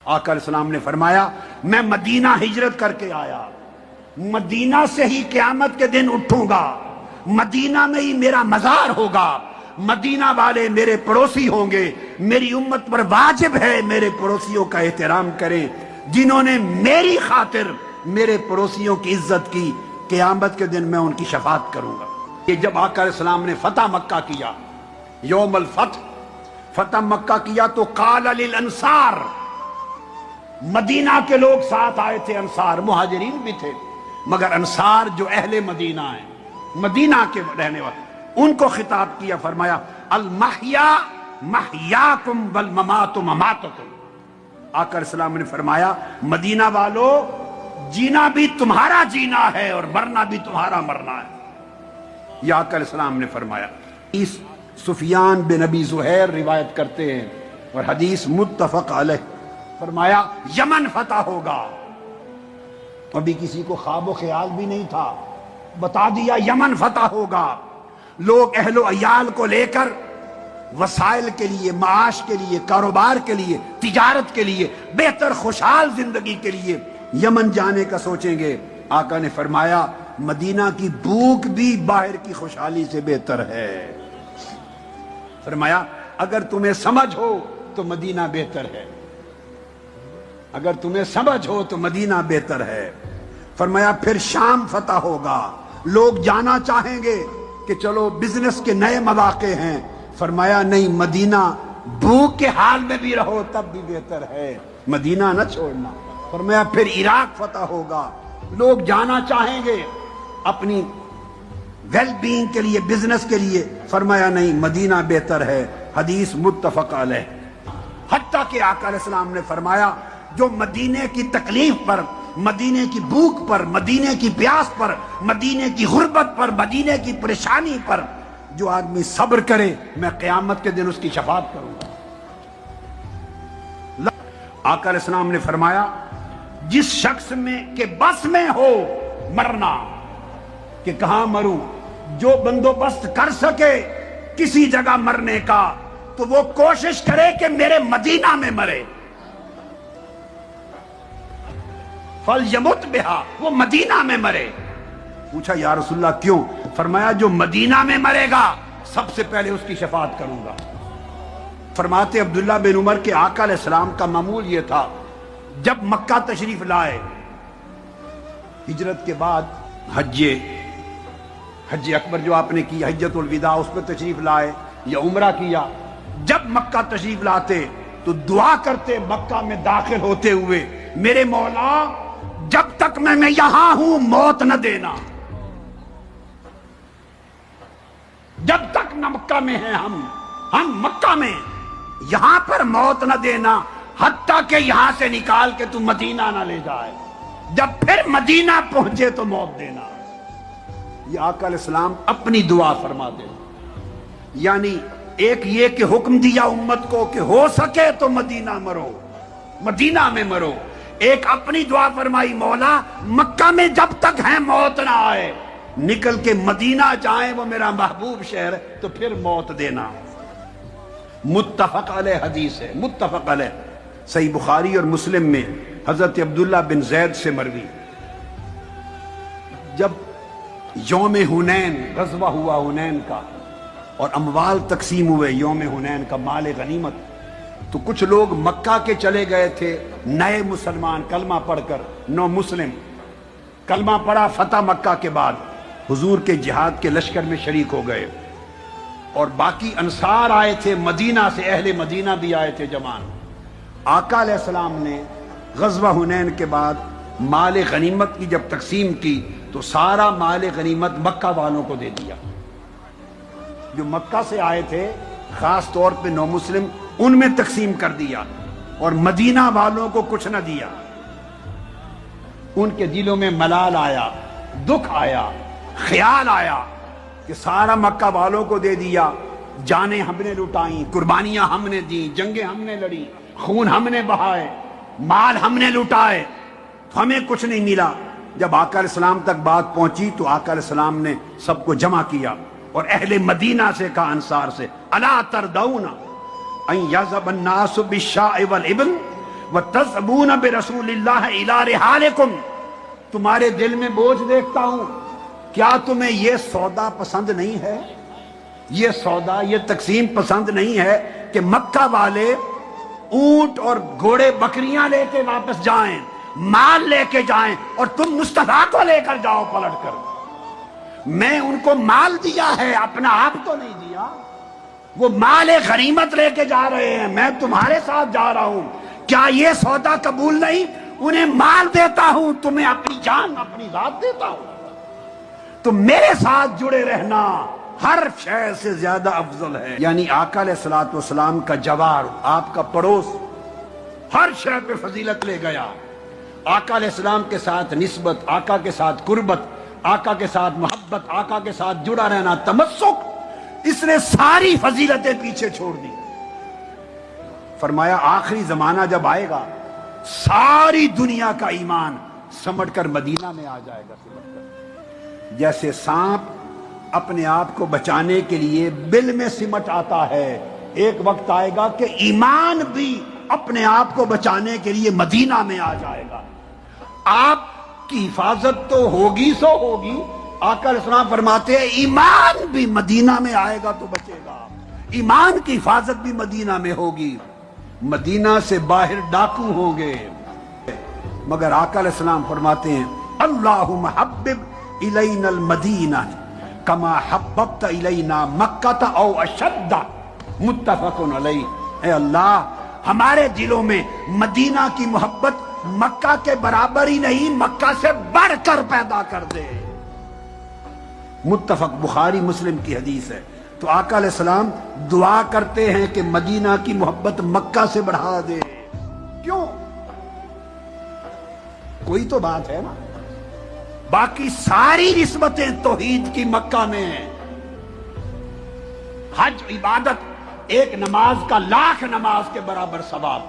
آقا علیہ السلام نے فرمایا میں مدینہ ہجرت کر کے آیا، مدینہ سے ہی قیامت کے دن اٹھوں گا، مدینہ میں ہی میرا مزار ہوگا، مدینہ والے میرے پڑوسی ہوں گے، میری امت پر واجب ہے میرے پڑوسیوں کا احترام کریں، جنہوں نے میری خاطر میرے پڑوسیوں کی عزت کی، قیامت کے دن میں ان کی شفاعت کروں گا۔ یہ جب آقا علیہ السلام نے فتح مکہ کیا، یوم الفتح فتح مکہ کیا تو قال للانصار، مدینہ کے لوگ ساتھ آئے تھے، انصار مہاجرین بھی تھے، مگر انصار جو اہل مدینہ ہیں، مدینہ کے رہنے والے، ان کو خطاب کیا، فرمایا المحیا محیاکم والممات مماتکم۔ آقا علیہ السلام نے فرمایا مدینہ والو، جینا بھی تمہارا جینا ہے اور مرنا بھی تمہارا مرنا ہے۔ یہ آقا علیہ السلام نے فرمایا۔ اس سفیان بن ابی زہیر روایت کرتے ہیں اور حدیث متفق علیہ، فرمایا یمن فتح ہوگا۔ ابھی کسی کو خواب و خیال بھی نہیں تھا، بتا دیا یمن فتح ہوگا۔ لوگ اہل و عیال کو لے کر وسائل کے لیے، معاش کے لیے، کاروبار کے لیے، تجارت کے لیے، بہتر خوشحال زندگی کے لیے یمن جانے کا سوچیں گے۔ آقا نے فرمایا مدینہ کی بھوک بھی باہر کی خوشحالی سے بہتر ہے۔ فرمایا اگر تمہیں سمجھ ہو تو مدینہ بہتر ہے، اگر تمہیں سمجھ ہو تو مدینہ بہتر ہے۔ فرمایا پھر شام فتح ہوگا، لوگ جانا چاہیں گے کہ چلو بزنس کے نئے مواقع ہیں، فرمایا نہیں، مدینہ بھوک کے حال میں بھی رہو تب بھی بہتر ہے، مدینہ نہ چھوڑنا۔ فرمایا پھر عراق فتح ہوگا، لوگ جانا چاہیں گے اپنی ویل بینگ کے لیے، بزنس کے لیے، فرمایا نہیں، مدینہ بہتر ہے۔ حدیث متفق علیہ۔ حتیٰ کہ آقا علیہ السلام نے فرمایا جو مدینے کی تکلیف پر، مدینے کی بھوک پر، مدینے کی پیاس پر، مدینے کی غربت پر، مدینے کی پریشانی پر جو آدمی صبر کرے، میں قیامت کے دن اس کی شفاعت کروں گا۔ آقا علیہ السلام نے فرمایا جس شخص میں کہ بس میں ہو مرنا، کہ کہاں مروں، جو بندوبست کر سکے کسی جگہ مرنے کا تو وہ کوشش کرے کہ میرے مدینہ میں مرے، فَلْيَمُتْ بِهَا، وہ مدینہ میں مرے۔ پوچھا یا رسول اللہ کیوں؟ فرمایا جو مدینہ میں مرے گا سب سے پہلے اس کی شفاعت کروں گا۔ فرماتے عبداللہ بن عمر کے آقا علیہ السلام کا معمول یہ تھا، جب مکہ تشریف لائے، ہجرت کے بعد حج اکبر جو آپ نے کی، حجۃ الوداع، اس پہ تشریف لائے یا عمرہ کیا، جب مکہ تشریف لاتے تو دعا کرتے مکہ میں داخل ہوتے ہوئے، میرے مولا جب تک میں یہاں ہوں موت نہ دینا، جب تک نہ مکہ میں ہیں ہم مکہ میں، یہاں پر موت نہ دینا، حتیٰ کہ یہاں سے نکال کے تو مدینہ نہ لے جائے، جب پھر مدینہ پہنچے تو موت دینا۔ یہ آقا علیہ السلام اپنی دعا فرما دے، یعنی ایک یہ کہ حکم دیا امت کو کہ ہو سکے تو مدینہ مرو، مدینہ میں مرو، ایک اپنی دعا فرمائی مولا مکہ میں جب تک ہیں موت نہ آئے، نکل کے مدینہ جائیں، وہ میرا محبوب شہر ہے، تو پھر موت دینا۔ متفق علیہ حدیث ہے، متفق علیہ، صحیح بخاری اور مسلم میں حضرت عبداللہ بن زید سے مروی، جب یوم حنین غزوہ ہوا حنین کا اور اموال تقسیم ہوئے یوم حنین کا، مال غنیمت، تو کچھ لوگ مکہ کے چلے گئے تھے، نئے مسلمان کلمہ پڑھ کر، نو مسلم کلمہ پڑھا فتح مکہ کے بعد، حضور کے جہاد کے لشکر میں شریک ہو گئے، اور باقی انصار آئے تھے مدینہ سے، اہل مدینہ بھی آئے تھے جمان۔ آقا علیہ السلام نے غزوہ حنین کے بعد مال غنیمت کی جب تقسیم کی تو سارا مال غنیمت مکہ والوں کو دے دیا، جو مکہ سے آئے تھے خاص طور پہ نو مسلم، ان میں تقسیم کر دیا، اور مدینہ والوں کو کچھ نہ دیا۔ ان کے دلوں میں ملال آیا، دکھ آیا، خیال آیا کہ سارا مکہ والوں کو دے دیا، جانیں ہم نے لٹائیں، قربانیاں ہم نے دیں، جنگیں ہم نے لڑی، خون ہم نے بہائے، مال ہم نے لٹائے، ہمیں کچھ نہیں ملا۔ جب آقا علیہ السلام تک بات پہنچی تو آقا علیہ السلام نے سب کو جمع کیا اور اہل مدینہ سے کہا، انصار سے، الا تردون ان یذهب الناس بالشاء والابل، وَتَذْهَبُونَ بِرَسُولِ اللَّهِ إِلَىٰ رِحَالِكُمْ، تمہارے دل میں بوجھ دیکھتا ہوں، کیا تمہیں یہ سودا پسند نہیں ہے؟ یہ سودا، یہ تقسیم پسند نہیں ہے کہ مکہ والے اونٹ اور گھوڑے بکریاں لے کے واپس جائیں، مال لے کے جائیں، اور تم مصطفیٰ کو لے کر جاؤ پلٹ کر؟ میں ان کو مال دیا ہے، اپنا آپ تو نہیں دیا۔ وہ مال غنیمت لے کے جا رہے ہیں، میں تمہارے ساتھ جا رہا ہوں، کیا یہ سودا قبول نہیں؟ انہیں مال دیتا ہوں، تمہیں اپنی جان، اپنی ذات دیتا ہوں، تم میرے ساتھ جڑے رہنا ہر شے سے زیادہ افضل ہے۔ یعنی آقا علیہ الصلوۃ والسلام کا جوار، آپ کا پڑوس، ہر شے پہ فضیلت لے گیا۔ آقا علیہ السلام کے ساتھ نسبت، آقا کے ساتھ قربت، آقا کے ساتھ محبت، آقا کے ساتھ جڑا رہنا، تمسک، اس نے ساری فضیلتیں پیچھے چھوڑ دی۔ فرمایا آخری زمانہ جب آئے گا، ساری دنیا کا ایمان سمٹ کر مدینہ میں آ جائے گا، سمٹ کر، جیسے سانپ اپنے آپ کو بچانے کے لیے بل میں سمٹ آتا ہے، ایک وقت آئے گا کہ ایمان بھی اپنے آپ کو بچانے کے لیے مدینہ میں آ جائے گا۔ آپ کی حفاظت تو ہوگی سو ہوگی، آقا علیہ السلام فرماتے ہیں ایمان بھی مدینہ میں آئے گا تو بچے گا، ایمان کی حفاظت بھی مدینہ میں ہوگی۔ مدینہ سے باہر ڈاکو ہوں گے، مگر آقا علیہ السلام فرماتے ہیں اللہم حبب الینا المدینہ کما حببت الینا مکہ او اشد، متفق علیہ۔ اے اللہ، ہمارے دلوں میں مدینہ کی محبت مکہ کے برابر ہی نہیں، مکہ سے بڑھ کر پیدا کر دے۔ متفق، بخاری مسلم کی حدیث ہے۔ تو آقا علیہ السلام دعا کرتے ہیں کہ مدینہ کی محبت مکہ سے بڑھا دے۔ کیوں؟ کوئی تو بات ہے نا، باقی ساری نسبتیں توحید کی مکہ میں ہیں۔ حج عبادت، ایک نماز کا 1,00,000 نماز کے برابر ثواب،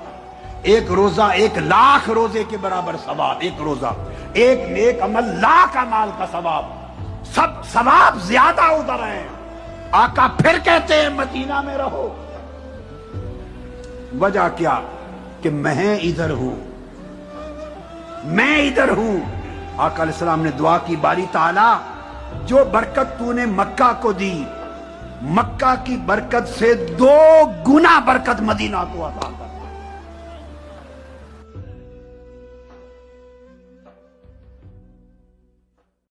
ایک روزہ 1,00,000 روزے کے برابر ثواب، ایک روزہ، ایک نیک عمل 1,00,000 اعمال کا ثواب، سب ثواب زیادہ ادھر ہیں۔ آقا پھر کہتے ہیں مدینہ میں رہو۔ وجہ کیا؟ کہ میں ادھر ہوں، میں ادھر ہوں۔ آقا علیہ السلام نے دعا کی، باری تعالی جو برکت تو نے مکہ کو دی، مکہ کی برکت سے 2 گنا برکت مدینہ کو عطا کر۔